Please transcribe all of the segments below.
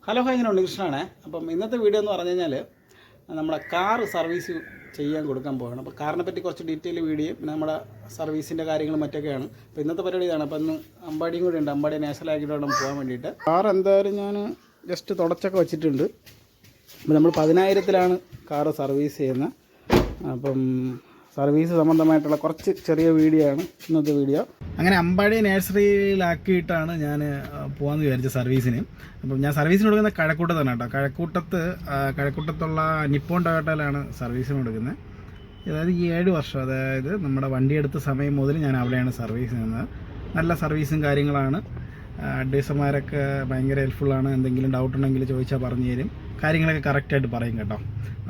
Hello hi, ഇങ്ങനെ ഉണ്ണികൃഷ്ണനാണ്. അപ്പം ഇന്നത്തെ വീഡിയോ എന്ന് പറഞ്ഞു കഴിഞ്ഞാൽ നമ്മുടെ കാർ സർവീസ് ചെയ്യാൻ കൊടുക്കാൻ പോവുകയാണ്. അപ്പോൾ കാറിനെ പറ്റി കുറച്ച് ഡീറ്റെയിൽ വീഡിയോ, പിന്നെ നമ്മുടെ സർവീസിൻ്റെ കാര്യങ്ങളും മറ്റൊക്കെയാണ്. അപ്പോൾ ഇന്നത്തെ പരിപാടി ഇതാണ്. അപ്പോൾ ഇന്ന് അമ്പാടിയും കൂടി ഉണ്ട്, അമ്പാടി നാഷണൽ ആക്കിയിട്ട് പോകാൻ വേണ്ടിയിട്ട്. കാർ എന്തായാലും ഞാൻ ജസ്റ്റ് തുടച്ചൊക്കെ വെച്ചിട്ടുണ്ട്. അപ്പോൾ നമ്മൾ 10,000-ലാണ് കാറ് സർവീസ് ചെയ്യുന്നത്. അപ്പം സർവീസ് സംബന്ധമായിട്ടുള്ള കുറച്ച് ചെറിയ വീഡിയോ ആണ് ഇന്നത്തെ വീഡിയോ. അങ്ങനെ അമ്പാടി നഴ്സറിയിലാക്കിയിട്ടാണ് ഞാൻ പോകാമെന്ന് വിചാരിച്ച സർവീസിന്. അപ്പം ഞാൻ സർവീസിന് കൊടുക്കുന്ന കഴക്കൂട്ടത്താണ് കേട്ടോ. കഴക്കൂട്ടത്തുള്ള നിപ്പോൺ ടൊയോട്ടയിലാണ് സർവീസിന് കൊടുക്കുന്നത്. അതായത് ഈ 7 വർഷം, അതായത് നമ്മുടെ വണ്ടി എടുത്ത സമയം മുതൽ ഞാൻ അവിടെയാണ് സർവീസ് ചെയ്യുന്നത്. നല്ല സർവീസും കാര്യങ്ങളാണ്. അഡ്വൈസർമാരൊക്കെ ഭയങ്കര ഹെൽപ്ഫുള്ളാണ്. എന്തെങ്കിലും ഡൗട്ട് ഉണ്ടെങ്കിൽ ചോദിച്ചാൽ പറഞ്ഞു തരും. കാര്യങ്ങളൊക്കെ കറക്റ്റായിട്ട് പറയും കേട്ടോ.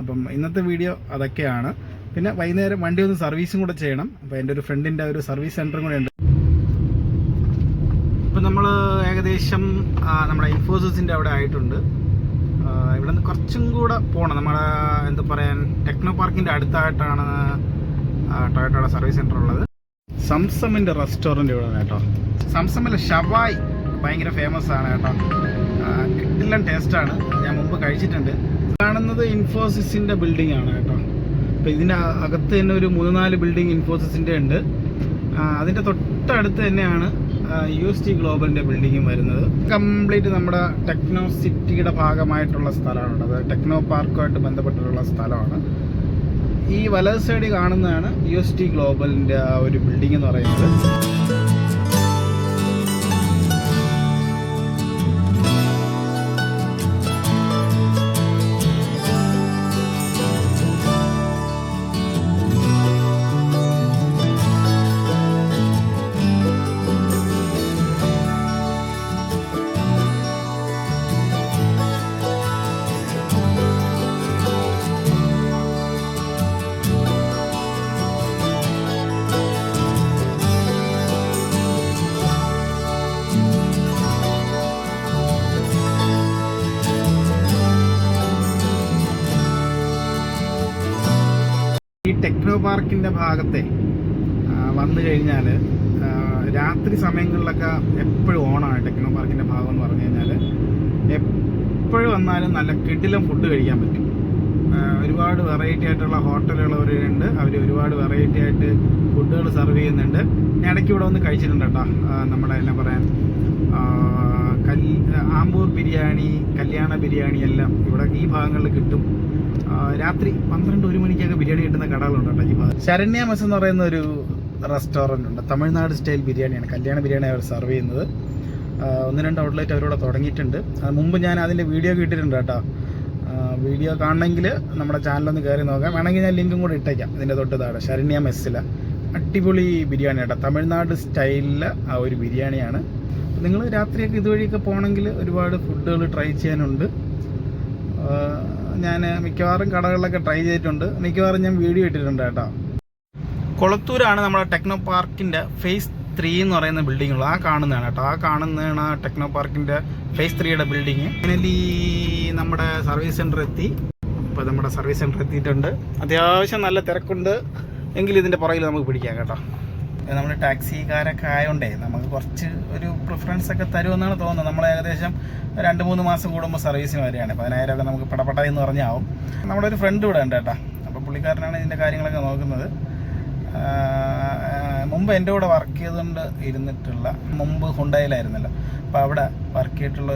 അപ്പം ഇന്നത്തെ വീഡിയോ അതൊക്കെയാണ്. പിന്നെ വൈകുന്നേരം വണ്ടി ഒന്ന് സർവീസും കൂടെ ചെയ്യണം. അപ്പോൾ എൻ്റെ ഒരു ഫ്രണ്ടിൻ്റെ ഒരു സർവീസ് സെൻറ്ററും കൂടെ ഉണ്ട്. ഇപ്പം നമ്മൾ ഏകദേശം നമ്മുടെ ഇൻഫോസിസിൻ്റെ അവിടെ ആയിട്ടുണ്ട്. ഇവിടെ നിന്ന് കുറച്ചും കൂടെ പോകണം. നമ്മുടെ എന്താ പറയാൻ, ടെക്നോ പാർക്കിൻ്റെ അടുത്തായിട്ടാണ് ടൊയോട്ടയുടെ സർവീസ് സെൻറ്റർ ഉള്ളത്. സംസമിൻ്റെ റെസ്റ്റോറൻറ്റ് ഇവിടെ കേട്ടോ. സംസമിലെ ഷവായ് ഭയങ്കര ഫേമസ് ആണ് കേട്ടോ. കിട്ടില്ല ടേസ്റ്റാണ്. ഞാൻ മുമ്പ് കഴിച്ചിട്ടുണ്ട്. കാണുന്നത് ഇൻഫോസിസിൻ്റെ ബിൽഡിംഗ് ആണ് കേട്ടോ. അപ്പോൾ ഇതിൻ്റെ അകത്ത് തന്നെ ഒരു 3-4 ബിൽഡിംഗ് ഇൻഫോസിസിൻ്റെ ഉണ്ട്. അതിൻ്റെ തൊട്ടടുത്ത് തന്നെയാണ് UST ഗ്ലോബലിൻ്റെ ബിൽഡിങ്ങും വരുന്നത്. കംപ്ലീറ്റ് നമ്മുടെ ടെക്നോ സിറ്റിയുടെ ഭാഗമായിട്ടുള്ള സ്ഥലമാണ്. അത് ടെക്നോ പാർക്കുമായിട്ട് ബന്ധപ്പെട്ടിട്ടുള്ള സ്ഥലമാണ്. ഈ വലത് സൈഡിൽ കാണുന്നതാണ് UST ഗ്ലോബലിൻ്റെ ആ ഒരു ബിൽഡിംഗ് എന്ന് പറയുന്നത്. ഈ ടെക്നോ പാർക്കിൻ്റെ ഭാഗത്തെ വന്നു കഴിഞ്ഞാൽ രാത്രി സമയങ്ങളിലൊക്കെ എപ്പോഴും ഓണാണ്. ടെക്നോ പാർക്കിൻ്റെ ഭാഗം എന്ന് പറഞ്ഞു കഴിഞ്ഞാൽ എപ്പോഴും വന്നാലും നല്ല കിടിലം ഫുഡ് കഴിക്കാൻ പറ്റും. ഒരുപാട് വെറൈറ്റി ആയിട്ടുള്ള ഹോട്ടലുകളവരുണ്ട്. അവർ ഒരുപാട് വെറൈറ്റി ആയിട്ട് ഫുഡുകൾ സെർവ് ചെയ്യുന്നുണ്ട്. ഞാൻ ഇടയ്ക്ക് ഇവിടെ വന്ന് കഴിച്ചിട്ടുണ്ട് കേട്ടോ. നമ്മുടെ എന്നാ പറയാൻ, ആമ്പൂർ ബിരിയാണി, കല്യാണ ബിരിയാണി എല്ലാം ഇവിടെ ഈ ഭാഗങ്ങളിൽ കിട്ടും. രാത്രി 12-1 മണിക്കൊക്കെ ബിരിയാണി കിട്ടുന്ന കടകളുണ്ട് കേട്ടോ ഈ ഭാഗം. ശരണ്യ മെസ് എന്ന് പറയുന്ന ഒരു റെസ്റ്റോറൻ്റ് ഉണ്ട്. തമിഴ്നാട് സ്റ്റൈൽ ബിരിയാണിയാണ്, കല്യാണ ബിരിയാണി അവർ സെർവ് ചെയ്യുന്നത്. 1-2 ഔട്ട്ലെറ്റ് അവരോട് തുടങ്ങിയിട്ടുണ്ട്. മുമ്പ് ഞാൻ അതിൻ്റെ വീഡിയോ ഇട്ടിട്ടുണ്ട് കേട്ടോ. വീഡിയോ കാണണമെങ്കിൽ നമ്മുടെ ചാനലൊന്ന് കയറി നോക്കാം. വേണമെങ്കിൽ ഞാൻ ലിങ്കും കൂടെ ഇട്ടേക്കാം ഇതിൻ്റെ തൊട്ട് താഴെ. ശരണ്യ മെസ്സിലെ അടിപൊളി ബിരിയാണി കേട്ടോ. തമിഴ്നാട് സ്റ്റൈലിലെ ആ ഒരു ബിരിയാണിയാണ്. നിങ്ങൾ രാത്രിയൊക്കെ ഇതുവഴിയൊക്കെ പോകണമെങ്കിൽ ഒരുപാട് ഫുഡുകൾ ട്രൈ ചെയ്യാനുണ്ട്. ഞാൻ മിക്കവാറും കടകളിലൊക്കെ ട്രൈ ചെയ്തിട്ടുണ്ട്. മിക്കവാറും ഞാൻ വീഡിയോ ഇട്ടിട്ടുണ്ട് കേട്ടോ. കൊളത്തൂരാണ് നമ്മുടെ ടെക്നോ പാർക്കിൻ്റെ ഫേസ് 3 എന്ന് പറയുന്ന ബിൽഡിംഗ് ഉള്ളത്. ആ കാണുന്നതാണ് കേട്ടോ. ആ കാണുന്നതാണ് ടെക്നോ പാർക്കിൻ്റെ ഫേസ് 3യുടെ ബിൽഡിങ്. ഫൈനലി നമ്മുടെ സർവീസ് സെൻറ്റർ എത്തി. ഇപ്പോൾ നമ്മുടെ സർവീസ് സെൻറ്റർ എത്തിയിട്ടുണ്ട്. അത്യാവശ്യം നല്ല തിരക്കുണ്ട്. എങ്കിലും ഇതിൻ്റെ പുറകിൽ നമുക്ക് പിടിക്കാം കേട്ടോ. നമ്മൾ ടാക്സിക്കാരൊക്കെ ആയതുകൊണ്ടേ നമുക്ക് കുറച്ച് ഒരു പ്രിഫറൻസ് ഒക്കെ തരുമെന്നാണ് തോന്നുന്നത്. നമ്മൾ ഏകദേശം 2-3 മാസം കൂടുമ്പോൾ സർവീസിന് വരികയാണ്. 10,000 ഒക്കെ നമുക്ക് പടപട എന്ന് പറഞ്ഞാവും. നമ്മുടെ ഒരു ഫ്രണ്ട് ഇവിടെ ഉണ്ട് കേട്ടോ. അപ്പോൾ പുള്ളിക്കാരനാണ് ഇതിൻ്റെ കാര്യങ്ങളൊക്കെ നോക്കുന്നത്. മുമ്പ് എൻ്റെ കൂടെ വർക്ക് ചെയ്തുകൊണ്ട് ഇരുന്നിട്ടുള്ള, മുമ്പ് ഹുണ്ടായിലായിരുന്നല്ലോ, അപ്പോൾ അവിടെ വർക്ക് ചെയ്തിട്ടുള്ള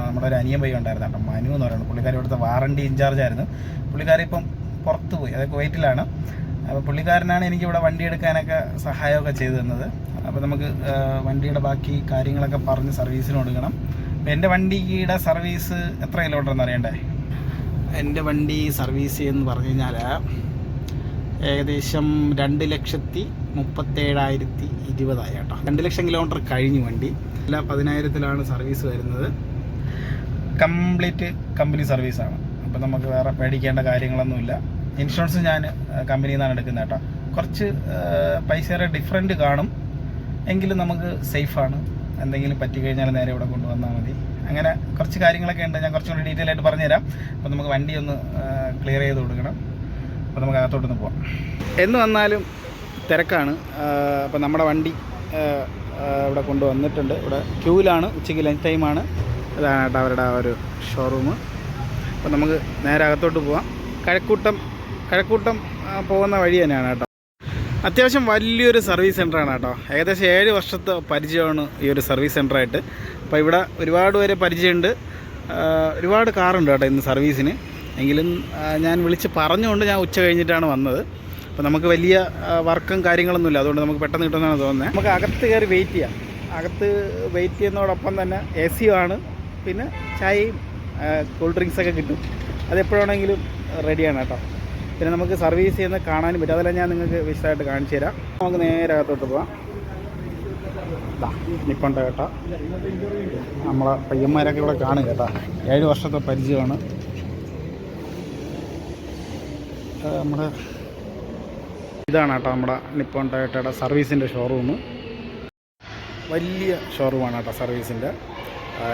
നമ്മുടെ ഒരു അനിയൻ പയ്യ ഉണ്ടായിരുന്നു കേട്ടോ, മനു എന്ന് പറയുന്നത്. പുള്ളിക്കാരി ഇവിടുത്തെ വാറണ്ടി ഇൻചാർജ് ആയിരുന്നു. പുള്ളിക്കാരി ഇപ്പം പുറത്ത് പോയി, അതൊക്കെ കുവൈറ്റിലാണ്. അപ്പോൾ പുള്ളിക്കാരനാണ് എനിക്കിവിടെ വണ്ടി എടുക്കാനൊക്കെ സഹായമൊക്കെ ചെയ്തു തന്നത്. അപ്പോൾ നമുക്ക് വണ്ടിയുടെ ബാക്കി കാര്യങ്ങളൊക്കെ പറഞ്ഞ് സർവീസിന് കൊടുക്കണം. അപ്പോൾ എൻ്റെ വണ്ടിയുടെ സർവീസ് എത്ര കിലോമീറ്റർ എന്ന് അറിയണ്ടേ? എൻ്റെ വണ്ടി സർവീസ് ചെയ്യുമെന്ന് പറഞ്ഞു കഴിഞ്ഞാൽ ഏകദേശം 2,37,20 കേട്ടോ. 2 ലക്ഷം കിലോമീറ്റർ കഴിഞ്ഞു വണ്ടി. എല്ലാ 10,000-ലാണ് സർവീസ് വരുന്നത്. കംപ്ലീറ്റ് കമ്പനി സർവീസാണ്. അപ്പോൾ നമുക്ക് വേറെ പേടിക്കേണ്ട കാര്യങ്ങളൊന്നുമില്ല. ഇൻഷുറൻസ് ഞാൻ കമ്പനിയിൽ നിന്നാണ് എടുക്കുന്നത് കേട്ടോ. കുറച്ച് പൈസയുടെ ഡിഫറൻറ്റ് കാണും, എങ്കിലും നമുക്ക് സേഫാണ്. എന്തെങ്കിലും പറ്റിക്കഴിഞ്ഞാൽ നേരെ ഇവിടെ കൊണ്ടുവന്നാൽ മതി. അങ്ങനെ കുറച്ച് കാര്യങ്ങളൊക്കെ ഉണ്ട്. ഞാൻ കുറച്ചും കൂടി ഡീറ്റെയിൽ ആയിട്ട് പറഞ്ഞുതരാം. അപ്പോൾ നമുക്ക് വണ്ടി ഒന്ന് ക്ലിയർ ചെയ്ത് കൊടുക്കണം. അപ്പോൾ നമുക്ക് അകത്തോട്ടൊന്ന് പോവാം. എന്ന് വന്നാലും തിരക്കാണ്. അപ്പോൾ നമ്മുടെ വണ്ടി ഇവിടെ കൊണ്ടുവന്നിട്ടുണ്ട്. ഇവിടെ ക്യൂവിലാണ്. ഉച്ചയ്ക്ക് ലഞ്ച് ടൈമാണ്. ഇതാണ് കേട്ടോ അവരുടെ ആ ഒരു ഷോറൂം. അപ്പോൾ നമുക്ക് നേരെ അകത്തോട്ട് പോവാം. കഴക്കൂട്ടം പോകുന്ന വഴി തന്നെയാണ് കേട്ടോ. അത്യാവശ്യം വലിയൊരു സർവീസ് സെൻ്ററാണ് കേട്ടോ. ഏകദേശം 7 വർഷത്തെ പരിചയമാണ് ഈ ഒരു സർവീസ് സെൻ്ററായിട്ട്. അപ്പോൾ ഇവിടെ ഒരുപാട് പേരെ പരിചയമുണ്ട്. ഒരുപാട് കാറുണ്ട് കേട്ടോ ഇന്ന് സർവീസിന്. എങ്കിലും ഞാൻ വിളിച്ച് പറഞ്ഞുകൊണ്ട് ഞാൻ ഉച്ച കഴിഞ്ഞിട്ടാണ് വന്നത്. അപ്പോൾ നമുക്ക് വലിയ വർക്കും കാര്യങ്ങളൊന്നുമില്ല, അതുകൊണ്ട് നമുക്ക് പെട്ടെന്ന് കിട്ടുമെന്നാണ് തോന്നുന്നത്. നമുക്ക് അകത്ത് കയറി വെയിറ്റ് ചെയ്യാം. അകത്ത് വെയിറ്റ് ചെയ്യുന്നതോടൊപ്പം തന്നെ AC ആണ്, പിന്നെ ചായയും കൂൾ ഡ്രിങ്ക്സൊക്കെ കിട്ടും. അതെപ്പോഴാണെങ്കിലും റെഡിയാണ് കേട്ടോ. പിന്നെ നമുക്ക് സർവീസ് ചെയ്യുന്നത് കാണാനും പറ്റും. അതെല്ലാം ഞാൻ നിങ്ങൾക്ക് വിശദമായിട്ട് കാണിച്ചു തരാം. നമുക്ക് നേരെ അകത്തോട്ട് പോവാം. നിപ്പോൺ ടൊയോട്ട നമ്മളെ പയ്യന്മാരൊക്കെ ഇവിടെ കാണും കേട്ടോ. 7 വർഷത്തെ പരിചയമാണ്. നമ്മുടെ ഇതാണ് കേട്ടോ നമ്മുടെ നിപ്പോൺ ടൊയോട്ടയുടെ സർവീസിൻ്റെ ഷോറൂം. വലിയ ഷോറൂമാണ് കേട്ടോ സർവീസിൻ്റെ.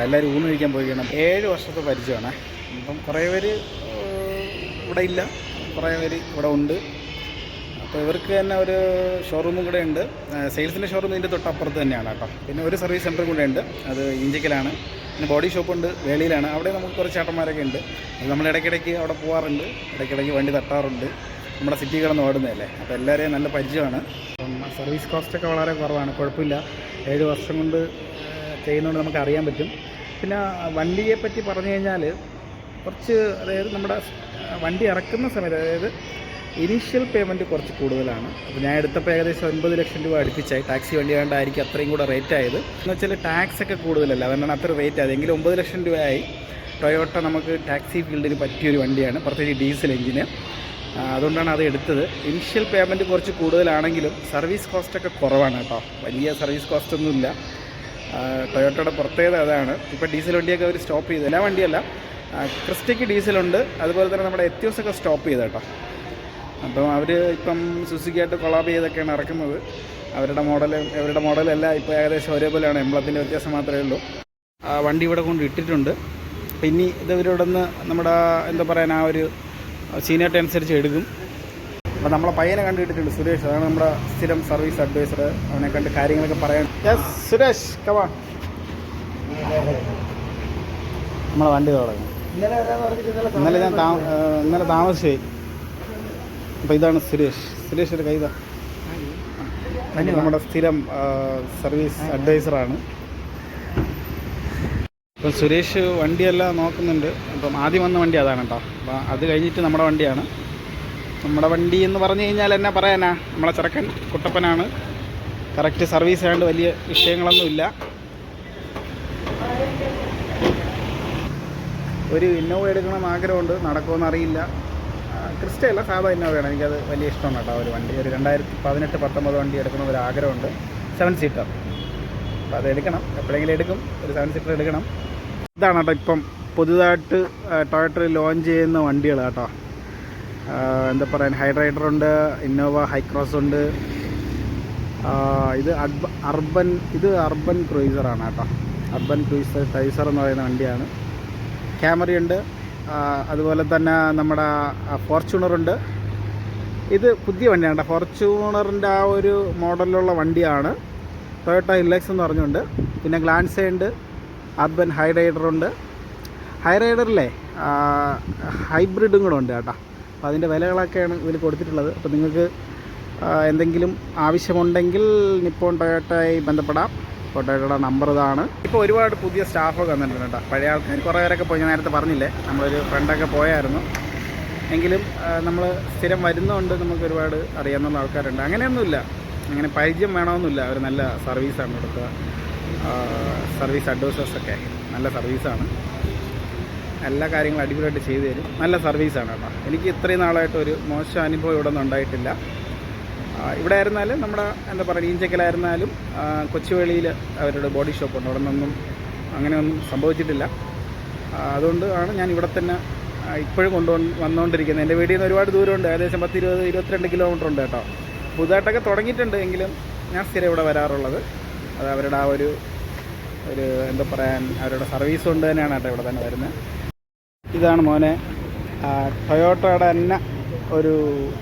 എല്ലാവരും ഊണ് കഴിക്കാൻ പോയി കഴിഞ്ഞാൽ 7 വർഷത്തെ പരിചയമാണ്. അപ്പം കുറേ പേര് ഇവിടെ ഇല്ല, കുറേ പേര് ഇവിടെ ഉണ്ട്. അപ്പോൾ ഇവർക്ക് തന്നെ ഒരു ഷോറൂമും കൂടെ ഉണ്ട്. സെയിൽസിൻ്റെ ഷോറൂം ഇതിൻ്റെ തൊട്ടപ്പുറത്ത് തന്നെയാണ് കേട്ടോ. പിന്നെ ഒരു സർവീസ് സെൻറ്ററും കൂടെ ഉണ്ട്, അത് ഇഞ്ചക്കലാണ്. പിന്നെ ബോഡി ഷോപ്പുണ്ട് വേളിയിലാണ്. അവിടെ നമുക്ക് കുറച്ച് ചേട്ടന്മാരൊക്കെ ഉണ്ട്. അത് നമ്മൾ ഇടയ്ക്കിടയ്ക്ക് അവിടെ പോകാറുണ്ട്, ഇടയ്ക്കിടയ്ക്ക് വണ്ടി തട്ടാറുണ്ട്. നമ്മുടെ സിറ്റി കിടന്ന് ഓടുന്നതല്ലേ, അപ്പോൾ എല്ലാവരെയും നല്ല പരിചയമാണ്. അപ്പം സർവീസ് കോസ്റ്റൊക്കെ വളരെ കുറവാണ്, കുഴപ്പമില്ല. 7 വർഷം കൊണ്ട് ചെയ്യുന്നതുകൊണ്ട് നമുക്ക് അറിയാൻ പറ്റും. പിന്നെ വണ്ടിയെ പറ്റി പറഞ്ഞു കഴിഞ്ഞാൽ കുറച്ച്, അതായത് നമ്മുടെ വണ്ടി ഇറക്കുന്ന സമയത്ത്, അതായത് ഇനീഷ്യൽ പേയ്മെൻറ്റ് കുറച്ച് കൂടുതലാണ്. അപ്പോൾ ഞാൻ എടുത്തപ്പോൾ ഏകദേശം 9 ലക്ഷം രൂപ അടുപ്പിച്ചായി. ടാക്സി വണ്ടി വേണ്ടായിരിക്കും അത്രയും കൂടെ റേറ്റ് ആയത്. എന്ന് വെച്ചാൽ ടാക്സൊക്കെ കൂടുതലല്ല, അതുകൊണ്ടാണ് അത്ര റേറ്റ് ആയത്. എങ്കിലും 9 ലക്ഷം രൂപയായി. ടൊയോട്ട നമുക്ക് ടാക്സി ഫീൽഡിന് പറ്റിയൊരു വണ്ടിയാണ്, പ്രത്യേകിച്ച് ഡീസൽ എഞ്ചിന്. അതുകൊണ്ടാണ് അത് എടുത്തത്. ഇനിഷ്യൽ പേയ്മെൻറ്റ് കുറച്ച് കൂടുതലാണെങ്കിലും സർവീസ് കോസ്റ്റൊക്കെ കുറവാണ് കേട്ടോ. വലിയ സർവീസ് കോസ്റ്റൊന്നുമില്ല. ടൊയോട്ടയുടെ പ്രത്യേകത അതാണ്. ഇപ്പോൾ ഡീസൽ വണ്ടിയൊക്കെ അവർ സ്റ്റോപ്പ് ചെയ്തു. എല്ലാ വണ്ടിയല്ല, ക്രിസ്റ്റയ്ക്ക് ഡീസലുണ്ട്, അതുപോലെ തന്നെ നമ്മുടെ എത്തിയോസൊക്കെ സ്റ്റോപ്പ് ചെയ്ത് കേട്ടോ. അപ്പം അവർ ഇപ്പം സുസുക്കിയായിട്ട് കൊളാബ് ചെയ്തൊക്കെയാണ് ഇറക്കുന്നത്. അവരുടെ മോഡലെല്ലാം ഇപ്പോൾ ഏകദേശം ഒരേപോലെയാണ്, എംബ്ലത്തിൻ്റെ വ്യത്യാസം മാത്രമേ ഉള്ളൂ. വണ്ടി ഇവിടെ കൊണ്ട് ഇട്ടിട്ടുണ്ട്. പിന്നെ ഇവരോട് നിന്ന് നമ്മുടെ എന്താ പറയാൻ ആ ഒരു സീനിയറിറ്റി അനുസരിച്ച് എടുക്കും. അപ്പോൾ നമ്മളെ പയ്യനെ കണ്ടിട്ടിട്ടുണ്ട്, സുരേഷ്. അതാണ് നമ്മുടെ സ്ഥിരം സർവീസ് അഡ്വൈസർ. അവനെ കണ്ട് കാര്യങ്ങളൊക്കെ പറയാൻ. യെസ് സുരേഷ്, കമാ. നമ്മളെ വണ്ടി തുടങ്ങി. ഇന്നലെ താമസിച്ചായി. അപ്പോൾ ഇതാണ് സുരേഷ് ഒരു കൈത. നമ്മുടെ സ്ഥിരം സർവീസ് അഡ്വൈസറാണ്. അപ്പം സുരേഷ് വണ്ടിയെല്ലാം നോക്കുന്നുണ്ട്. അപ്പം ആദ്യം വന്ന വണ്ടി അതാണ് കേട്ടോ. അപ്പോൾ അത് കഴിഞ്ഞിട്ട് നമ്മുടെ വണ്ടിയാണ്. നമ്മുടെ വണ്ടി എന്ന് പറഞ്ഞു കഴിഞ്ഞാൽ എന്നാ പറയാനാ, നമ്മളെ ചെറുക്കൻ കുട്ടപ്പനാണ്. കറക്റ്റ് സർവീസ് ആയതുകൊണ്ട് വലിയ വിഷയങ്ങളൊന്നുമില്ല. ഒരു ഇന്നോവ എടുക്കണം ആഗ്രഹമുണ്ട്, നടക്കുമെന്ന് അറിയില്ല. ക്രിസ്റ്റയല്ല, സാധാ ഇന്നോവയാണ്. എനിക്കത് വലിയ ഇഷ്ടമാണ് കേട്ടോ. ഒരു വണ്ടി ഒരു 2018-19 വണ്ടി എടുക്കണം ഒരു ആഗ്രഹമുണ്ട്, 7 സീറ്റർ. അപ്പോൾ അത് എടുക്കണം, എപ്പോഴെങ്കിലും എടുക്കും. ഒരു 7 സീറ്റർ എടുക്കണം. ഇതാണ് കേട്ടോ ഇപ്പം പുതുതായിട്ട് ടൊയോട്ട ലോഞ്ച് ചെയ്യുന്ന വണ്ടികൾ കേട്ടോ. എന്താ പറയാൻ, ഹൈറൈഡറുണ്ട്, ഇന്നോവ ഹൈക്രോസ് ഉണ്ട്. ഇത് അർബൻ ക്രൂയിസറാണ് കേട്ടോ. അർബൻ ക്രൂയിസർ എന്ന് പറയുന്ന വണ്ടിയാണ്. ക്യാമറി ഉണ്ട്, അതുപോലെ തന്നെ നമ്മുടെ ഫോർച്യൂണറുണ്ട്. ഇത് പുതിയ വണ്ടിയാണ് കേട്ടോ. ഫോർച്യൂണറിൻ്റെ ആ ഒരു മോഡലിലുള്ള വണ്ടിയാണ് ടൊയോട്ട ഹില്ലക്സ് എന്ന് പറഞ്ഞുകൊണ്ട്. പിന്നെ ഗ്ലാൻസ ഉണ്ട്, അർബൻ ഹൈറൈഡറുണ്ട്. ഹൈറൈഡറിലെ ഹൈബ്രിഡും കൂടെ ഉണ്ട് കേട്ടോ. അപ്പോൾ അതിൻ്റെ വിലകളൊക്കെയാണ് ഇതിൽ കൊടുത്തിട്ടുള്ളത്. അപ്പോൾ നിങ്ങൾക്ക് എന്തെങ്കിലും ആവശ്യമുണ്ടെങ്കിൽ നിപ്പോൺ ടൊയോട്ടയുമായി ബന്ധപ്പെടാം. ടൊയോട്ടയുടെ നമ്പർ ഇതാണ്. ഇപ്പോൾ ഒരുപാട് പുതിയ സ്റ്റാഫൊക്കെ വന്നിട്ടുണ്ട് കേട്ടോ. പഴയ ആൾക്കാർ കുറേ പേരൊക്കെ പോയി, ഞാൻ നേരത്തെ പറഞ്ഞില്ലേ, നമ്മളൊരു ഫ്രണ്ടൊക്കെ പോയായിരുന്നു. എങ്കിലും നമ്മൾ സ്ഥിരം വരുന്നതുകൊണ്ട് നമുക്ക് ഒരുപാട് അറിയാവുന്ന ആൾക്കാരുണ്ട്. അങ്ങനെയൊന്നുമില്ല, അങ്ങനെ പരിചയം വേണമെന്നില്ല. അവർ നല്ല സർവീസാണ് ഇവിടുത്തെ സർവീസ് അഡ്വൈസേഴ്സൊക്കെ. നല്ല സർവീസാണ്, എല്ലാ കാര്യങ്ങളും അടിപൊളിയായിട്ട് ചെയ്തു തരും. നല്ല സർവീസാണ് കേട്ടോ. എനിക്ക് ഇത്രയും നാളായിട്ട് ഒരു മോശം അനുഭവം ഇവിടെ ഒന്നും ഉണ്ടായിട്ടില്ല. ഇവിടെ ആയിരുന്നാലും നമ്മുടെ എന്താ പറയുക, ഈഞ്ചക്കലായിരുന്നാലും കൊച്ചുവേളിയിൽ അവരുടെ ബോഡി ഷോപ്പുണ്ട്. അവിടെ നിന്നൊന്നും അങ്ങനെയൊന്നും സംഭവിച്ചിട്ടില്ല. അതുകൊണ്ട് ആണ് ഞാൻ ഇവിടെ തന്നെ ഇപ്പോഴും വന്നുകൊണ്ടിരിക്കുന്നത്. എൻ്റെ വീട്ടിൽ നിന്ന് ഒരുപാട് ദൂരമുണ്ട്, ഏകദേശം 10-22 കിലോമീറ്റർ ഉണ്ട് കേട്ടോ. പുതുതായിട്ടൊക്കെ തുടങ്ങിയിട്ടുണ്ട്, എങ്കിലും ഞാൻ സ്ഥിരം ഇവിടെ വരാറുള്ളത്. അത് അവരുടെ ആ ഒരു എന്താ പറയാൻ, അവരുടെ സർവീസ് കൊണ്ട് തന്നെയാണ് കേട്ടോ ഇവിടെ തന്നെ വരുന്നത്. ഇതാണ് മോനെ ടൊയോട്ടയുടെ തന്നെ ഒരു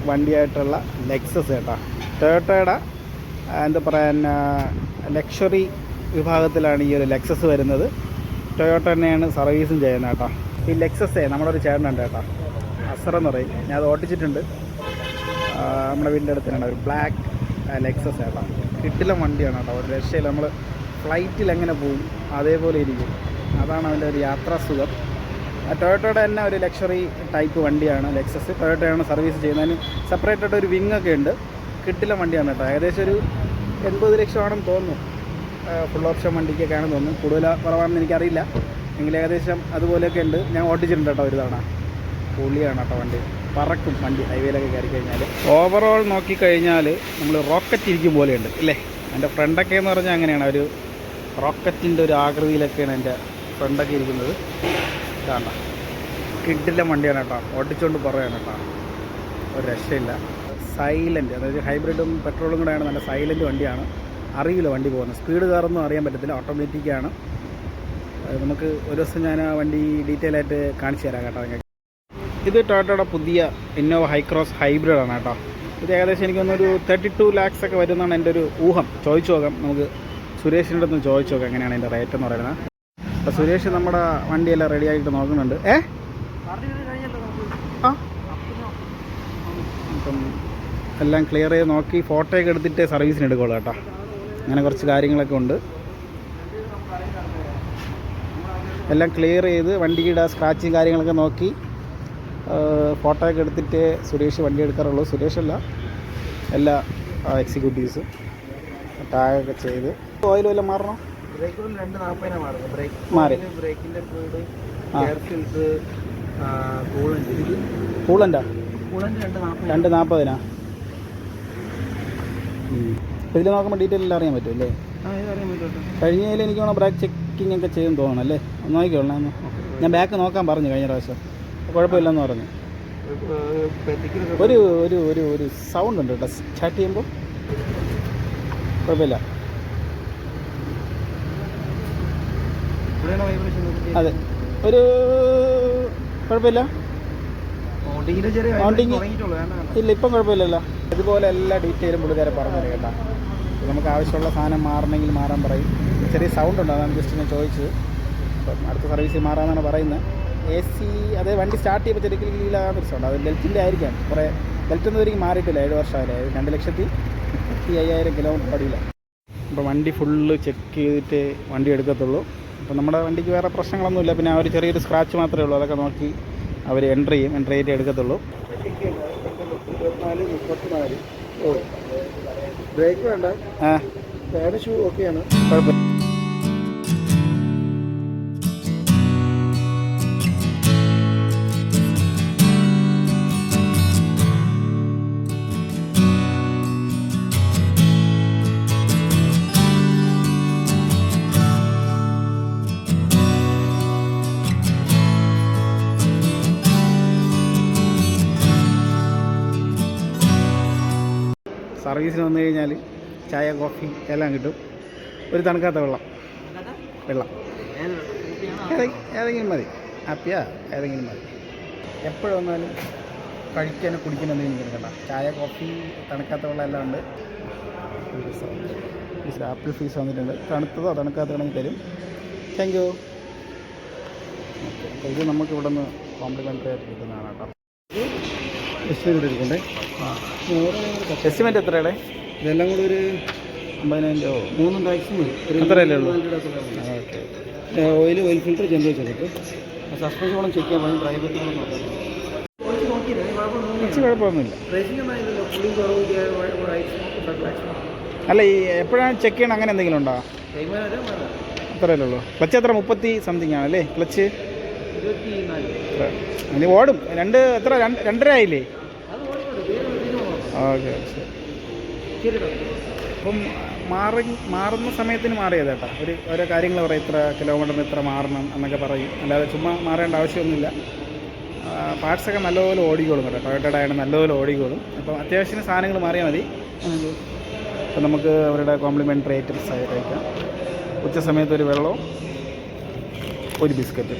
വണ്ടിയായിട്ടുള്ള ലെക്സസ് കേട്ടോ. ടൊയോട്ടയുടെ എന്താ പറയാൻ ലക്ഷറി വിഭാഗത്തിലാണ് ഈ ഒരു ലെക്സസ് വരുന്നത്. ടൊയോട്ട തന്നെയാണ് സർവീസും ചെയ്യുന്നത് കേട്ടോ. ഈ ലെക്സസേ നമ്മുടെ ഒരു ചേട്ടനുണ്ട് കേട്ടോ, അസർ എന്ന് പറയും. ഞാൻ അത് ഓട്ടിച്ചിട്ടുണ്ട്. നമ്മുടെ വീടിൻ്റെ അടുത്ത് തന്നെ ഒരു ബ്ലാക്ക് ലെക്സസ് കേട്ടോ. കിട്ടില്ല വണ്ടിയാണ് കേട്ടോ, ഒരു രക്ഷയില്ല. നമ്മൾ ഫ്ലൈറ്റിൽ എങ്ങനെ പോകും അതേപോലെ ഇരിക്കും. അതാണ് അവൻ്റെ ഒരു യാത്രാസുഖം. ടൊയോട്ടയുടെ തന്നെ ഒരു ലക്ഷറി ടൈപ്പ് വണ്ടിയാണ് ലെക്സസ്. ടൊയോട്ടയാണ് സർവീസ് ചെയ്യുന്നതിന് സെപ്പറേറ്റ് ആയിട്ട് ഒരു വിങ് ഒക്കെ ഉണ്ട്. കിട്ടില്ല വണ്ടിയാണ് കേട്ടോ. ഏകദേശം ഒരു 80 ലക്ഷമാണെന്ന് തോന്നുന്നു. ഫുൾ ഓപ്ഷൻ വണ്ടിക്കൊക്കെയാണെന്ന് തോന്നുന്നു. കൂടുതൽ കുറവാണെന്ന് എനിക്കറിയില്ല, എങ്കിൽ ഏകദേശം അതുപോലെയൊക്കെ ഉണ്ട്. ഞാൻ ഓടിച്ചിട്ടുണ്ട് കേട്ടോ ഒരു തവണ. പൊളിയാണ് കേട്ടോ വണ്ടി, പറക്കും വണ്ടി ഹൈവേയിലൊക്കെ കയറി കഴിഞ്ഞാൽ. ഓവറോൾ നോക്കിക്കഴിഞ്ഞാൽ നമ്മൾ റോക്കറ്റ് ഇരിക്കും പോലെയുണ്ട് അല്ലേ. എൻ്റെ ഫ്രണ്ടൊക്കെ എന്ന് പറഞ്ഞാൽ അങ്ങനെയാണ്, ഒരു റോക്കറ്റിൻ്റെ ഒരു ആകൃതിയിലൊക്കെയാണ് എൻ്റെ ഫ്രണ്ടൊക്കെ ഇരിക്കുന്നത്. ഇതാണ് കിഡില്ല വണ്ടിയാണ് കേട്ടോ, ഓടിച്ചുകൊണ്ട് പറയുകയാണ് കേട്ടോ, ഒരു രക്ഷയില്ല. സൈലൻറ്റ്, അതായത് ഹൈബ്രിഡും പെട്രോളും കൂടെയാണ്, നല്ല സൈലൻറ്റ് വണ്ടിയാണ്. അറിയില്ല വണ്ടി പോകുന്നത്, സ്പീഡ് കാറൊന്നും അറിയാൻ പറ്റത്തില്ല, ഓട്ടോമാറ്റിക്കാണ്. നമുക്ക് ഒരു ദിവസം ഞാൻ ആ വണ്ടി ഡീറ്റെയിൽ ആയിട്ട് കാണിച്ചു തരാം കേട്ടോ നിങ്ങൾക്ക്. ഇത് ടൊയോട്ടയുടെ പുതിയ ഇന്നോവ ഹൈക്രോസ് ഹൈബ്രിഡാണ് കേട്ടോ. ഇത് ഏകദേശം എനിക്കൊന്നൊരു 32 lakhs ഒക്കെ വരുന്നതാണ് എൻ്റെ ഒരു ഊഹം. ചോദിച്ചു നോക്കാം, നമുക്ക് സുരേഷിൻ്റെ അടുത്ത് ചോദിച്ചു നോക്കാം എങ്ങനെയാണ് എൻ്റെ റേറ്റ് എന്ന് പറയുന്നത്. അപ്പോൾ സുരേഷ് നമ്മുടെ വണ്ടിയെല്ലാം റെഡി ആയിട്ട് നോക്കുന്നുണ്ട്. അപ്പം എല്ലാം ക്ലിയർ ചെയ്ത് നോക്കി ഫോട്ടോയൊക്കെ എടുത്തിട്ട് സർവീസിന് എടുക്കുള്ളൂ കേട്ടോ. അങ്ങനെ കുറച്ച് കാര്യങ്ങളൊക്കെ ഉണ്ട്. എല്ലാം ക്ലിയർ ചെയ്ത് വണ്ടിയുടെ സ്ക്രാച്ചും കാര്യങ്ങളൊക്കെ നോക്കി ഫോട്ടോയൊക്കെ എടുത്തിട്ട് സുരേഷ് വണ്ടി എടുക്കാറുള്ളൂ. സുരേഷല്ല, എല്ലാ എക്സിക്യൂട്ടീവ്സ് ടാഗൊക്കെ ചെയ്ത്. ഓയിൽ വല്ലതും മാറണം? ബ്രേക്ക് 240 മാറുന്നത്. മാറി ബ്രേക്കിൻ്റെ ഫ്ലൂയിഡ്, എയർ ഫിൽറ്റർ, കൂളൻ്റാ 240. അപ്പോൾ ഇതിൽ നോക്കുമ്പോൾ ഡീറ്റെയിൽ എല്ലാം അറിയാൻ പറ്റും അല്ലേ? കഴിഞ്ഞതിൽ എനിക്ക് വേണം ബ്രേക്ക് ചെക്കിംഗ് ഒക്കെ ചെയ്യുമെന്ന് തോന്നണം അല്ലേ? ഒന്ന് നോക്കിക്കോളണം. ഞാൻ ബാക്ക് നോക്കാൻ പറഞ്ഞു കഴിഞ്ഞ പ്രാവശ്യം, കുഴപ്പമില്ലെന്ന് പറഞ്ഞു. ഒരു ഒരു ഒരു ഒരു സൗണ്ട് ഉണ്ട് കേട്ടോ സ്റ്റാർട്ട് ചെയ്യുമ്പോൾ. കുഴപ്പമില്ല, അതെ ഒരു കുഴപ്പമില്ല. മൗണ്ടിങ് ഇല്ല, ഇപ്പം കുഴപ്പമില്ലല്ലോ. ഇതുപോലെ എല്ലാ ഡീറ്റെയിലും പുള്ളിക്കാരെ പറഞ്ഞു തരും കേട്ടോ. നമുക്ക് ആവശ്യമുള്ള സാധനം മാറണമെങ്കിൽ മാറാൻ പറയും. ചെറിയ സൗണ്ട് ഉണ്ട്, അതാണ് ജസ്റ്റ് ഞാൻ ചോദിച്ചത്. അപ്പം അടുത്ത സർവീസിൽ മാറാമെന്നാണ് പറയുന്നത്. AC അതേ വണ്ടി സ്റ്റാർട്ട് ചെയ്യുമ്പോൾ ചെറിയ കീഴിലാകാൻ സൗണ്ട്, അത് ബെൽറ്റിൻ്റെ ആയിരിക്കാം. കുറേ ബെൽറ്റൊന്നും ഒരിക്കലും മാറിയിട്ടില്ല, 7 വർഷമായില്ലേ. 2,35,000 കിലോമീറ്റർ പടിയില്ല. അപ്പോൾ വണ്ടി ഫുള്ള് ചെക്ക് ചെയ്തിട്ട് വണ്ടി എടുക്കത്തുള്ളൂ. അപ്പോൾ നമ്മുടെ വണ്ടിക്ക് വേറെ പ്രശ്നങ്ങളൊന്നുമില്ല. പിന്നെ ആ ഒരു ചെറിയൊരു സ്ക്രാച്ച് മാത്രമേ ഉള്ളൂ, അതൊക്കെ നോക്കി അവർ എൻ്റർ ചെയ്തിട്ട് എടുക്കത്തുള്ളൂ. 24-34. ഓ ബ്രേക്ക് വേണ്ട, പാഡ് ഷൂ ഓക്കെയാണ്, കുഴപ്പമില്ല. സർവീസിന് വന്നു കഴിഞ്ഞാൽ ചായ, കോഫി എല്ലാം കിട്ടും. ഒരു തണുക്കാത്ത വെള്ളം ഏതെങ്കിലും മതി. ഹാപ്പിയാ, ഏതെങ്കിലും മതി. എപ്പോഴും വന്നാലും കഴിക്കാനും കുടിക്കാനും എന്തെങ്കിലും കിട്ടണ്ട. ചായ, കോഫി, തണുക്കാത്ത വെള്ളം എല്ലാം ഉണ്ട്. ആപ്പിൾ ഫീസ് വന്നിട്ടുണ്ട്. തണുത്തതോ തണുക്കാത്തതാണെങ്കിൽ തരും. Thank you. ഓക്കെ, അപ്പോൾ ഇത് നമുക്ക് ഇവിടെ നിന്ന് കോംപ്ലിമെൻ്ററി ആയിട്ട് കിട്ടുന്നതാണ് കേട്ടോ. എസ്റ്റിമേറ്റ് എടുക്കണ്ടേ? എസ്റ്റിമേറ്റ് എത്രയുടെ? ഇതെല്ലാം കൂടി ഒരു 50,000 3 ടാക്സും മതി. അത്രയല്ലേ ഉള്ളൂ? ഓക്കെ. ഓയിൽ ഫിൽറ്റർ ജനറേറ്റ് ചെയ്തിട്ട് സസ്പെൻഷൻ വേണം ചെക്ക് ചെയ്യാൻ പറയും. ഡ്രൈവർക്ക് കുഴപ്പമൊന്നുമില്ല. അല്ല, ഈ എപ്പോഴാണ് ചെക്ക് ചെയ്യണം, അങ്ങനെ എന്തെങ്കിലും ഉണ്ടോ? അത്രയല്ലേ ഉള്ളൂ. ക്ലച്ച് എത്ര 30 സംതിങ് ആണല്ലേ ക്ലച്ച്? 24. ഇനി ഓടും. 2.5 ആയില്ലേ? ഓക്കെ, ശരി. അപ്പം മാറുന്ന സമയത്തിന് മാറിയത് കേട്ടോ. ഓരോ കാര്യങ്ങൾ പറയും, ഇത്ര കിലോമീറ്ററിന് ഇത്ര മാറണം എന്നൊക്കെ പറയും. അല്ലാതെ ചുമ്മാ മാറേണ്ട ആവശ്യമൊന്നുമില്ല. പാർട്സൊക്കെ നല്ലപോലെ ഓടിക്കോളും കേട്ടോ. ടൊയോട്ടയുടെ ആണ് നല്ലപോലെ ഓടിക്കോളും. അപ്പം അത്യാവശ്യത്തിന് സാധനങ്ങൾ മാറിയാൽ മതി. അപ്പം നമുക്ക് അവരുടെ കോംപ്ലിമെൻ്ററി ഐറ്റംസ് ആയിരിക്കാം. ഉച്ച സമയത്ത് ഒരു വെള്ളവും ഒരു ബിസ്ക്കറ്റ്.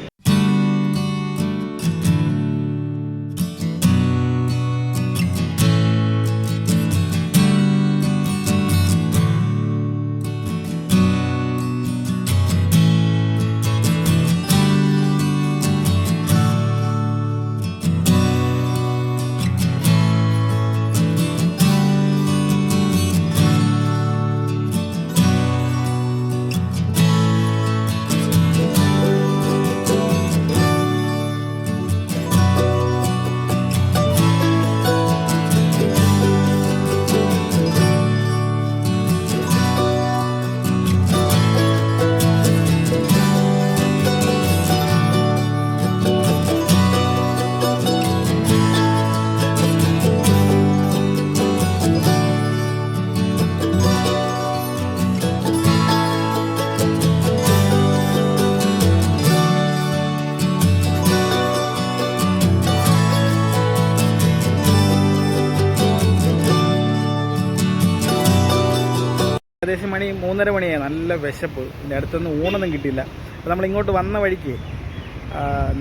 ഏകദേശം മണി 3:30 മണിയായി. നല്ല വിശപ്പ്. ഇതിൻ്റെ അടുത്തൊന്നും ഊണൊന്നും കിട്ടിയില്ല. അപ്പോൾ നമ്മളിങ്ങോട്ട് വന്ന വഴിക്ക്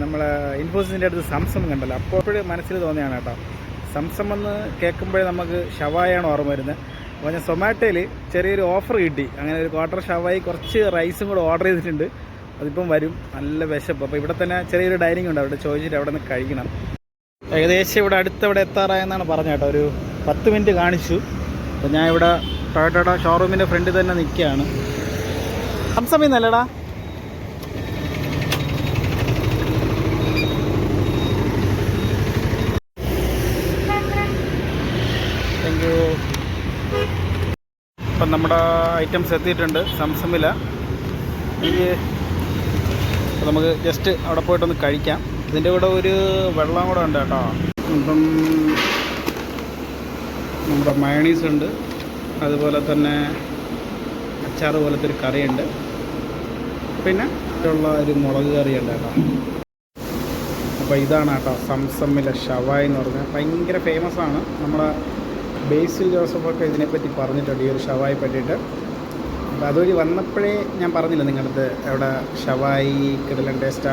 നമ്മൾ ഇൻഫോസിസിൻ്റെ അടുത്ത് സംസം കണ്ടല്ലോ. അപ്പോഴും മനസ്സിൽ തോന്നിയാണ് കേട്ടോ. സംസം എന്ന് കേൾക്കുമ്പോഴേ നമുക്ക് ഷവായാണ് ഓർമ്മ വരുന്നത്. അപ്പോൾ ഞാൻ സൊമാറ്റോയിൽ ചെറിയൊരു ഓഫർ കിട്ടി. അങ്ങനെ ഒരു ക്വാർട്ടർ ഷവായി കുറച്ച് റൈസും കൂടെ ഓർഡർ ചെയ്തിട്ടുണ്ട്. അതിപ്പം വരും. നല്ല വിശപ്പ്. അപ്പോൾ ഇവിടെ തന്നെ ചെറിയൊരു ഡൈനിങ് ഉണ്ട്. അവിടെ ചോദിച്ചിട്ട് അവിടെ നിന്ന് കഴിക്കണം. ഏകദേശം ഇവിടെ അടുത്തവിടെ എത്താറായെന്നാണ് പറഞ്ഞത് കേട്ടോ. ഒരു 10 മിനിറ്റ് കാണിച്ചു. അപ്പോൾ ഞാൻ ഇവിടെ ടൊയോട്ടയുടെ ഷോറൂമിൻ്റെ ഫ്രണ്ടിൽ തന്നെ നിൽക്കുകയാണ്. സംസം ഇന്നല്ലേടാ? Thank you. അപ്പം നമ്മുടെ ഐറ്റംസ് എത്തിയിട്ടുണ്ട്. സംസമില്ല എനിക്ക്. അപ്പോൾ നമുക്ക് ജസ്റ്റ് അവിടെ പോയിട്ടൊന്ന് കഴിക്കാം. ഇതിൻ്റെ കൂടെ ഒരു വെള്ളം കൂടെ ഉണ്ട് കേട്ടോ. അപ്പം നമ്മുടെ മയണീസ് ഉണ്ട്, അതുപോലെ തന്നെ അച്ചാറ് പോലത്തെ ഒരു കറിയുണ്ട്, പിന്നെ ഉള്ള ഒരു മുളക് കറിയുണ്ട് കേട്ടോ. അപ്പോൾ ഇതാണ് കേട്ടോ സംസമ്മിലെ ഷവായി എന്ന് പറഞ്ഞാൽ. ഭയങ്കര ഫേമസ് ആണ്. നമ്മുടെ ബേസിൽ ജോസഫൊക്കെ ഇതിനെപ്പറ്റി പറഞ്ഞിട്ടുണ്ട്, ഈ ഒരു ഷവായി പറ്റിയിട്ട്. അപ്പോൾ അതുവഴി വന്നപ്പോഴേ ഞാൻ പറഞ്ഞില്ല നിങ്ങളടുത്ത് അവിടെ ഷവായി കിടലൻ ടേസ്റ്റ്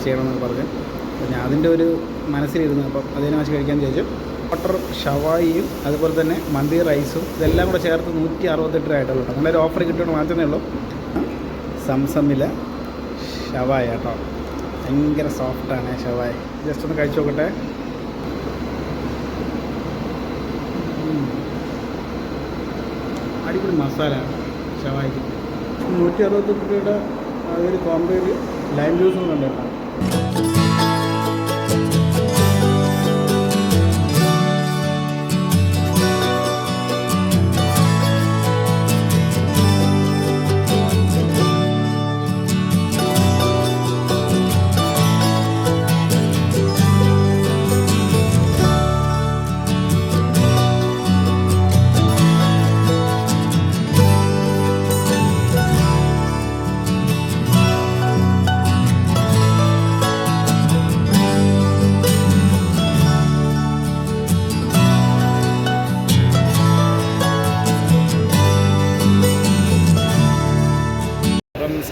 ചെയ്യണമെന്ന് പറഞ്ഞു. അപ്പോൾ ഞാൻ അതിൻ്റെ ഒരു മനസ്സിലിരുന്നു. അപ്പം അതിനെ വെച്ച് കഴിക്കാൻ ചോദിച്ചു. ക്വാർട്ടർ ഷവായിയും അതുപോലെ തന്നെ മന്തി റൈസും ഇതെല്ലാം കൂടെ ചേർത്ത് 168 രൂപ ആയിട്ടുള്ളൂ. അങ്ങനെ ഒരു ഓഫർ കിട്ടുകൊണ്ട് മാത്രമേ ഉള്ളൂ. സംസമ്മിലെ ഷവായി കേട്ടോ. ഭയങ്കര സോഫ്റ്റാണ് ഷവായി. ജസ്റ്റ് ഒന്ന് കഴിച്ചു നോക്കട്ടെ. അടിപൊളി മസാല ഷവായിക്ക്. 168 രൂപയുടെ ഒരു കോമ്പയിൽ ലൈം ജ്യൂസും ഉണ്ട് കേട്ടോ.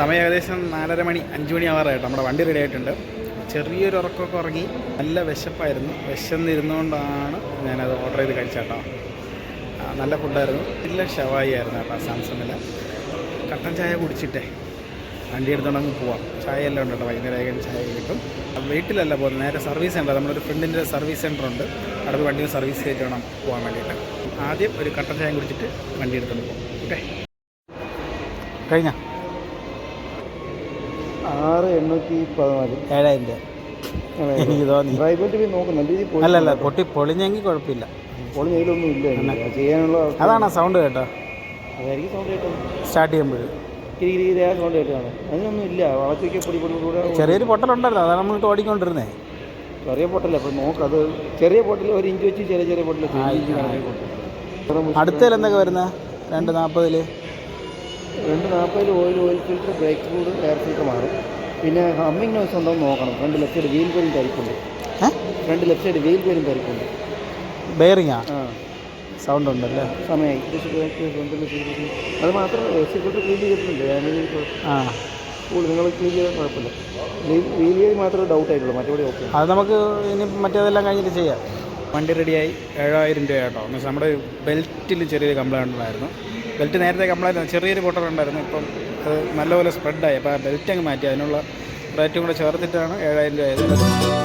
സമയം ഏകദേശം 4:30 മണി 5 മണി ആവാറായിട്ട് നമ്മുടെ വണ്ടി റെഡി ആയിട്ടുണ്ട്. ചെറിയൊരു ഉറക്കമൊക്കെ ഉറങ്ങി. നല്ല വിശപ്പായിരുന്നു. വിശന്നിരുന്നുകൊണ്ടാണ് ഞാനത് ഓർഡർ ചെയ്ത് കഴിച്ചേട്ടോ. നല്ല ഫുഡായിരുന്നു. നല്ല ഷവായി ആയിരുന്നു കേട്ടോ. സാംസങ്ങിൽ കട്ടൻ ചായ കുടിച്ചിട്ടേ വണ്ടി എടുത്തുകൊണ്ടങ്ങ് പോവാം. ചായ എല്ലാം ഉണ്ട് കേട്ടോ. വൈകുന്നേരം ചായ കിട്ടും. വീട്ടിലല്ല പോകുന്നത്, നേരെ സർവീസ് സെൻ്റർ. നമ്മളൊരു ഫ്രണ്ടിൻ്റെ സർവീസ് സെൻ്റർ ഉണ്ട്. അവിടെ വണ്ടി സർവീസ് ചെയ്തിട്ട് വേണം പോകാൻ വേണ്ടിയിട്ട്. ആദ്യം ഒരു കട്ടൻ ചായ കുടിച്ചിട്ട് വണ്ടി എടുത്തുകൊണ്ട് പോകും. ഓക്കെ, കഴിഞ്ഞ 6,814 7,000 രൂപ എനിക്ക് തോന്നി. പ്രൈവറ്റ് നോക്കുന്നുണ്ട്. അല്ലല്ല, പൊളിഞ്ഞെങ്കിൽ കുഴപ്പമില്ല. പൊളിഞ്ഞതിലൊന്നും ഇല്ല ചെയ്യാനുള്ള. അതാണ് സൗണ്ട് കേട്ടോ. അതായിരിക്കും സൗണ്ട് കേട്ടോ. സ്റ്റാർട്ട് ചെയ്യുമ്പോൾ സൗണ്ട് കേട്ടാണ്. അതിനൊന്നും ഇല്ല. വളച്ചൊക്കെ പൊടി ചെറിയൊരു പൊട്ടലുണ്ടായിരുന്നു. അതാണ് നമ്മളിട്ട് ഓടിക്കൊണ്ടിരുന്നേ. ചെറിയ പൊട്ടല്ല. അപ്പോൾ നോക്ക്, അത് ചെറിയ പൊട്ടൽ 1 ഇഞ്ച് വെച്ച് ചെറിയ പൊട്ടൽ. അടുത്തതിൽ എന്തൊക്കെ വരുന്നത്? 240 oil filter, brake fluid, air filter മാറും. പിന്നെ ഹമ്മിങ് നോയ്സ് ഉണ്ടോ എന്ന് നോക്കണം. Front left side wheel bearing പരിക്കുണ്ട്. ബെയറിങ്ങാ? സൗണ്ട് ഉണ്ടല്ലേ? സമയമായി. അത് മാത്രം എസ് ഫിൽറ്റർ ക്ലീൻ ചെയ്തിട്ടുണ്ട്. നിങ്ങൾ ക്ലീൻ ചെയ്താൽ കുഴപ്പമില്ല. വീൽ ബെയറിംഗ് മാത്രമേ ഡൗട്ട് ആയിട്ടുള്ളൂ. മറ്റേ ഓക്കെ. അത് നമുക്ക് ഇനി മറ്റേതെല്ലാം കഴിഞ്ഞിട്ട് ചെയ്യാം. വണ്ടി റെഡിയായി. 7,000 രൂപ കേട്ടോ. എന്നുവെച്ചാൽ നമ്മുടെ ബെൽറ്റിൽ ചെറിയൊരു കംപ്ലൈൻറ്റ് ഉണ്ടായിരുന്നു. ബെൽറ്റ് നേരത്തെ കംപ്ലൈൻറ്റ് ചെറിയൊരു പൊട്ടലുണ്ടായിരുന്നു. ഇപ്പം അത് നല്ലപോലെ സ്പ്രെഡായി. അപ്പോൾ ആ ബെൽറ്റ് അങ്ങ് മാറ്റി. അതിനുള്ള റേറ്റും കൂടെ ചേർത്തിട്ടാണ് 7,000 രൂപ ആയത്.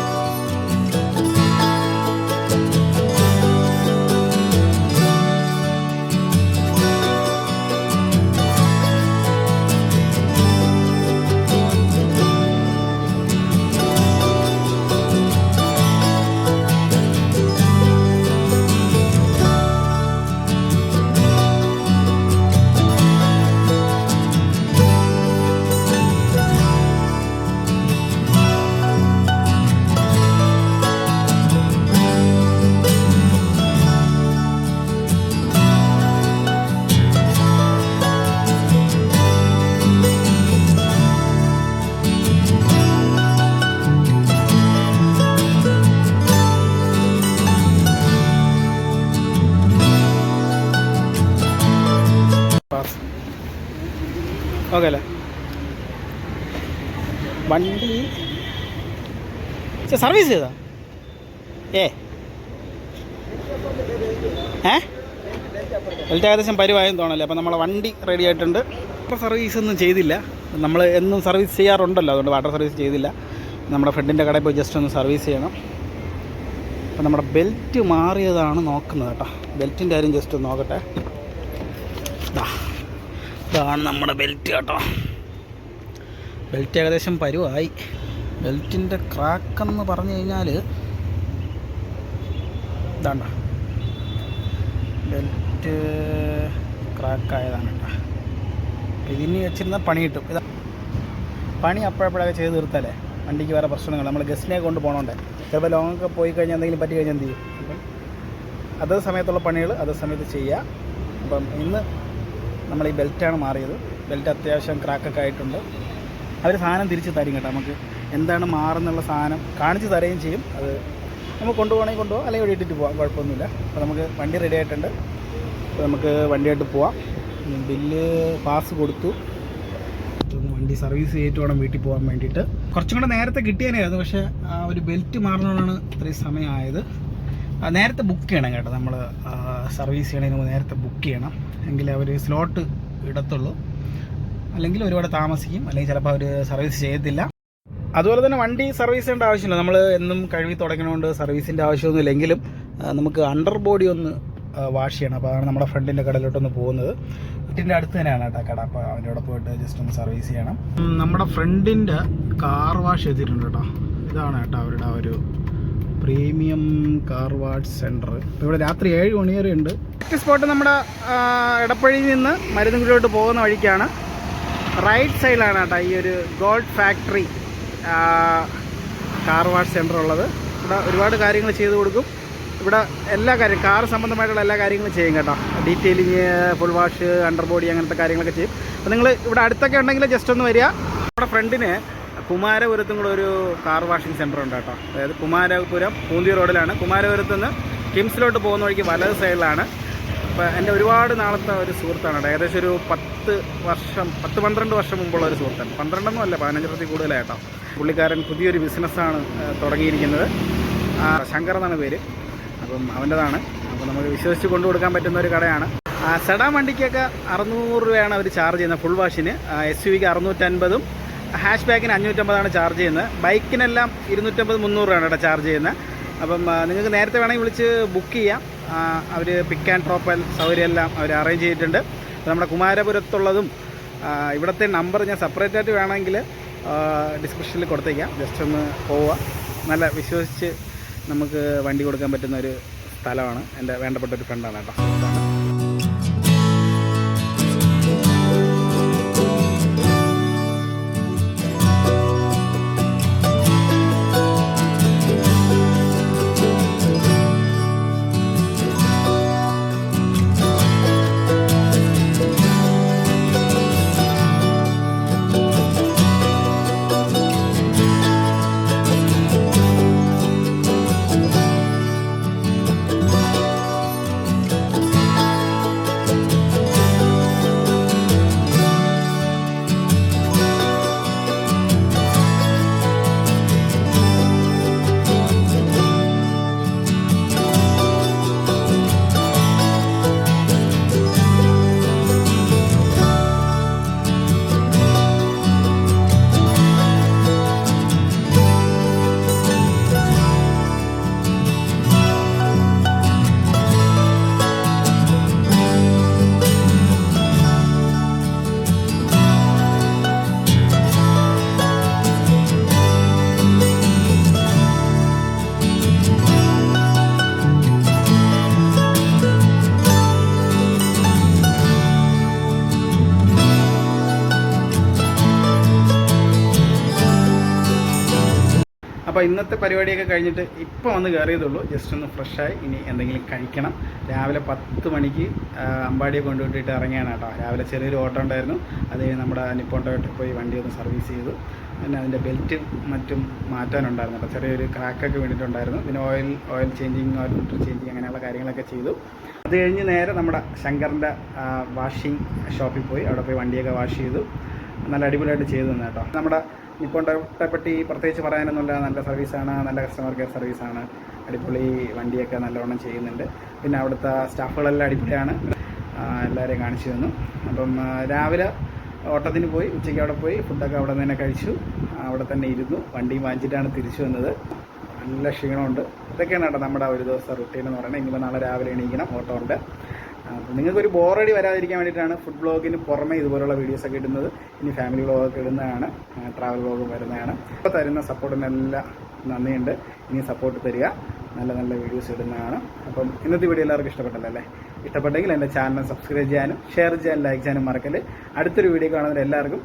ഓക്കെ അല്ലേ? വണ്ടി സർവീസ് ചെയ്താ ബെൽറ്റ് ഏകദേശം പരിവായെന്ന് തോന്നല്ലേ. അപ്പോൾ നമ്മളെ വണ്ടി റെഡി ആയിട്ടുണ്ട്. വാട്ടർ സർവീസ് ഒന്നും ചെയ്തില്ല, നമ്മൾ എന്നും സർവീസ് ചെയ്യാറുണ്ടല്ലോ, അതുകൊണ്ട് വാട്ടർ സർവീസ് ചെയ്തില്ല. നമ്മുടെ ഫ്രണ്ടിൻ്റെ കടയിൽ പോയി ജസ്റ്റ് ഒന്ന് സർവീസ് ചെയ്യണം. അപ്പോൾ നമ്മുടെ ബെൽറ്റ് മാറിയതാണ് നോക്കുന്നത് കേട്ടോ. ബെൽറ്റിൻ്റെ കാര്യം ജസ്റ്റ് ഒന്ന് നോക്കട്ടെ. ഇതാണ് നമ്മുടെ ബെൽറ്റ് കേട്ടോ. ബെൽറ്റ് ഏകദേശം പരുവായി. ബെൽറ്റിൻ്റെ ക്രാക്കെന്ന് പറഞ്ഞു കഴിഞ്ഞാൽ ഇതാണ്ട, ബെൽറ്റ് ക്രാക്കായതാണ് കേട്ടോ. ഇതിന് വെച്ചിരുന്ന പണി കിട്ടും. ഇതാ പണി അപ്പോഴപ്പോഴൊക്കെ ചെയ്ത് തീർത്താലേ വണ്ടിക്ക് വേറെ പ്രശ്നങ്ങൾ. നമ്മൾ ഗസ്റ്റിനെ കൊണ്ട് പോകണോണ്ടേ ചിലപ്പോൾ ലോങ്ങൊക്കെ പോയി കഴിഞ്ഞാൽ എന്തെങ്കിലും പറ്റി കഴിഞ്ഞാൽ എന്ത് ചെയ്യും? അപ്പം അതേ സമയത്തുള്ള പണികൾ അതേ സമയത്ത് ചെയ്യുക. അപ്പം ഇന്ന് നമ്മൾ ഈ ബെൽറ്റാണ് മാറിയത്. ബെൽറ്റ് അത്യാവശ്യം ക്രാക്കൊക്കെ ആയിട്ടുണ്ട്. അവർ സാധനം തിരിച്ച് തരും കേട്ടോ. നമുക്ക് എന്താണ് മാറുന്നുള്ള സാധനം കാണിച്ച് തരുകയും ചെയ്യും. അത് നമുക്ക് കൊണ്ടുപോകണമെങ്കിൽ കൊണ്ടുപോകാം, അല്ലെങ്കിൽ ഇവിടെ ഇട്ടിട്ട് പോകാം, കുഴപ്പമൊന്നുമില്ല. അപ്പോൾ നമുക്ക് വണ്ടി റെഡി ആയിട്ടുണ്ട്. അപ്പോൾ നമുക്ക് വണ്ടിയായിട്ട് പോവാം. ബില്ല് പാസ് കൊടുത്തു. വണ്ടി സർവീസ് ചെയ്തിട്ട് വേണം വീട്ടിൽ പോകാൻ വേണ്ടിയിട്ട്. കുറച്ചും കൂടെ നേരത്തെ കിട്ടിയാനായിരുന്നു, പക്ഷേ ഒരു ബെൽറ്റ് മാറുന്നതാണ് ഇത്രയും സമയമായത്. നേരത്തെ ബുക്ക് ചെയ്യണം കേട്ടോ. നമ്മൾ സർവീസ് ചെയ്യണതിന് മുമ്പ് നേരത്തെ ബുക്ക് ചെയ്യണം, എങ്കിൽ അവർ സ്ലോട്ട് ഇടത്തുള്ളൂ. അല്ലെങ്കിൽ ഒരുപാട് താമസിക്കും, അല്ലെങ്കിൽ ചിലപ്പോൾ അവർ സർവീസ് ചെയ്യത്തില്ല. അതുപോലെ തന്നെ വണ്ടി സർവീസ് ചെയ്യേണ്ട ആവശ്യമില്ല. നമ്മൾ എന്നും കഴുകി തുടങ്ങുന്നതുകൊണ്ട് സർവീസിൻ്റെ ആവശ്യമൊന്നുമില്ല. എങ്കിലും നമുക്ക് അണ്ടർ ബോഡി ഒന്ന് വാഷ് ചെയ്യണം. അപ്പോൾ അതാണ് നമ്മുടെ ഫ്രണ്ടിൻ്റെ കടയിലോട്ടൊന്ന് പോകുന്നത്. വീട്ടിൻ്റെ അടുത്ത് തന്നെയാണ് കേട്ടോ കട. അപ്പോൾ അവൻ്റെ അവിടെ പോയിട്ട് ജസ്റ്റ് ഒന്ന് സർവീസ് ചെയ്യണം. നമ്മുടെ ഫ്രണ്ടിൻ്റെ കാർ വാഷ് ചെയ്തിട്ടുണ്ട് കേട്ടോ. ഇതാണ് കേട്ടോ അവരുടെ ഒരു പ്രീമിയം കാർ വാഷ് സെൻറ്റർ. ഇവിടെ രാത്രി 7 മണി വരെ ഉണ്ട്. നെക്സ്റ്റ് സ്പോട്ട് നമ്മുടെ എടപ്പള്ളിയിൽ നിന്ന് മരുന്നുകുഴിയിലോട്ട് പോകുന്ന വഴിക്കാണ്. റൈറ്റ് സൈഡിലാണ് കേട്ടോ ഈ ഒരു gold factory car wash centre ഉള്ളത്. ഇവിടെ ഒരുപാട് കാര്യങ്ങൾ ചെയ്ത് കൊടുക്കും. ഇവിടെ എല്ലാ കാര്യം കാർ സംബന്ധമായിട്ടുള്ള എല്ലാ കാര്യങ്ങളും ചെയ്യും കേട്ടോ. Detailing, full wash, under body, അങ്ങനത്തെ കാര്യങ്ങളൊക്കെ ചെയ്യും. അപ്പോൾ നിങ്ങൾ ഇവിടെ അടുത്തൊക്കെ ഉണ്ടെങ്കിൽ ജസ്റ്റ് ഒന്ന് വരിക. നമ്മുടെ ഫ്രണ്ടിന് കുമാരപുരത്തും കൂടെ ഒരു കാർ വാഷിംഗ് സെൻറ്റർ ഉണ്ട് കേട്ടോ. അതായത് കുമാരപുരം പൂന്തി റോഡിലാണ്. കുമാരപുരത്ത് നിന്ന് കിംസിലോട്ട് പോകുന്ന വഴിക്ക് വലത് സൈഡിലാണ്. അപ്പോൾ എൻ്റെ ഒരുപാട് നാളത്തെ ഒരു സുഹൃത്താണ് കേട്ടോ. ഏകദേശം ഒരു 10-12 വർഷം മുമ്പുള്ള ഒരു സുഹൃത്താണ്. 12 അല്ല, 15 കൂടുതലായിട്ടോ. പുള്ളിക്കാരൻ പുതിയൊരു ബിസിനസ്സാണ് തുടങ്ങിയിരിക്കുന്നത്. ശങ്കർ എന്നാണ് പേര്. അപ്പം അവൻ്റെതാണ്. അപ്പോൾ നമുക്ക് വിശ്വസിച്ച് കൊണ്ടു കൊടുക്കാൻ പറ്റുന്ന ഒരു കടയാണ്. സെഡാൻ വണ്ടിക്കൊക്കെ 600 രൂപയാണ് അവർ ചാർജ് ചെയ്യുന്നത് ഫുൾ വാഷിന്. SUV 650, ഹാഷ് ബാക്കിന് 550 ചാർജ് ചെയ്യുന്നത്. ബൈക്കിനെല്ലാം 250-300 രൂപയാണ് കേട്ടോ ചാർജ് ചെയ്യുന്നത്. അപ്പം നിങ്ങൾക്ക് നേരത്തെ വേണമെങ്കിൽ വിളിച്ച് ബുക്ക് ചെയ്യാം. അവർ പിക്ക് ആൻഡ് ഡ്രോപ്പ് സൗകര്യമെല്ലാം അവർ അറേഞ്ച് ചെയ്തിട്ടുണ്ട്. നമ്മുടെ കുമാരപുരത്തുള്ളതും ഇവിടുത്തെ നമ്പർ ഞാൻ സെപ്പറേറ്റ് ആയിട്ട് വേണമെങ്കിൽ ഡിസ്ക്രിപ്ഷനിൽ കൊടുത്തേക്കാം. ജസ്റ്റ് ഒന്ന് പോവുക. നല്ല വിശ്വസിച്ച് നമുക്ക് വണ്ടി കൊടുക്കാൻ പറ്റുന്ന ഒരു സ്ഥലമാണ്. എൻ്റെ വേണ്ടപ്പെട്ട ഒരു ഫ്രണ്ടാണ് കേട്ടോ. അപ്പോൾ ഇന്നത്തെ പരിപാടിയൊക്കെ കഴിഞ്ഞിട്ട് ഇപ്പോൾ വന്ന് കയറിയതുള്ളൂ. ജസ്റ്റ് ഒന്ന് ഫ്രഷായി ഇനി എന്തെങ്കിലും കഴിക്കണം. രാവിലെ 10 മണിക്ക് അമ്പാടിയെ കൊണ്ടുവിട്ടിട്ട് ഇറങ്ങിയാണ് കേട്ടോ. രാവിലെ ചെറിയൊരു ഓട്ടം ഉണ്ടായിരുന്നു. അത് നമ്മുടെ നിപ്പോൺ ടൊയോട്ടയിൽ പോയി വണ്ടി ഒന്ന് സർവീസ് ചെയ്തു. പിന്നെ അതിൻ്റെ ബെൽറ്റ് മറ്റും മാറ്റാനുണ്ടായിരുന്നു കേട്ടോ. ചെറിയൊരു ക്രാക്കൊക്കെ വേണ്ടിയിട്ടുണ്ടായിരുന്നു. പിന്നെ oil changing, oil filter changing, അങ്ങനെയുള്ള കാര്യങ്ങളൊക്കെ ചെയ്തു. അത് കഴിഞ്ഞ് നേരെ നമ്മുടെ ശങ്കറിൻ്റെ വാഷിംഗ് ഷോപ്പിൽ പോയി അവിടെ പോയി വണ്ടിയൊക്കെ വാഷ് ചെയ്തു. നല്ല അടിപൊളിയായിട്ട് ചെയ്തു തന്നെ കേട്ടോ. നമ്മുടെ നിപ്പോൺ ടൊയോട്ടയെ പറ്റി പ്രത്യേകിച്ച് പറയാനൊന്നുമില്ല, നല്ല സർവീസാണ്, നല്ല കസ്റ്റമർ കെയർ സർവീസാണ്, അടിപൊളി വണ്ടിയൊക്കെ നല്ലവണ്ണം ചെയ്യുന്നുണ്ട്. പിന്നെ അവിടുത്തെ സ്റ്റാഫുകളെല്ലാം അടിപൊളിയാണ്, എല്ലാവരെയും കാണിച്ചു തന്നു. അപ്പം രാവിലെ ഓട്ടത്തിന് പോയി, ഉച്ചയ്ക്ക് അവിടെ പോയി ഫുഡൊക്കെ അവിടെ നിന്ന് തന്നെ കഴിച്ചു, അവിടെ തന്നെ ഇരുന്നു, വണ്ടി വാങ്ങിച്ചിട്ടാണ് തിരിച്ചു വന്നത്. നല്ല ക്ഷീണമുണ്ട്. ഇതൊക്കെയാണ് കേട്ടോ നമ്മുടെ ഒരു ദിവസം റുട്ടീൻ എന്ന് പറയുന്നത്. ഇനിയിപ്പോൾ നാളെ രാവിലെ എണീക്കണം, ഓട്ടോ ഉണ്ട്. അപ്പോൾ നിങ്ങൾക്കൊരു ബോറടി വരാതിരിക്കാൻ വേണ്ടിയിട്ടാണ് ഫുഡ് ബ്ലോഗിന് പുറമെ ഇതുപോലുള്ള വീഡിയോസൊക്കെ ഇടുന്നത്. ഇനി ഫാമിലി വ്ളോഗൊക്കെ ഇടുന്നതാണ്, ട്രാവൽ വ്ളോഗും വരുന്നതാണ്. ഇപ്പോൾ തരുന്ന സപ്പോർട്ടിനെല്ലാം നന്ദിയുണ്ട്. ഇനി സപ്പോർട്ട് തരിക, നല്ല നല്ല വീഡിയോസ് ഇടുന്നതാണ്. അപ്പം ഇന്നത്തെ വീഡിയോ എല്ലാവർക്കും ഇഷ്ടപ്പെട്ടല്ലോ അല്ലേ? ഇഷ്ടപ്പെട്ടെങ്കിൽ എൻ്റെ ചാനൽ സബ്സ്ക്രൈബ് ചെയ്യാനും ഷെയർ ചെയ്യാനും ലൈക്ക് ചെയ്യാനും മറക്കല്. അടുത്തൊരു വീഡിയോ കാണുന്നവർ എല്ലാവർക്കും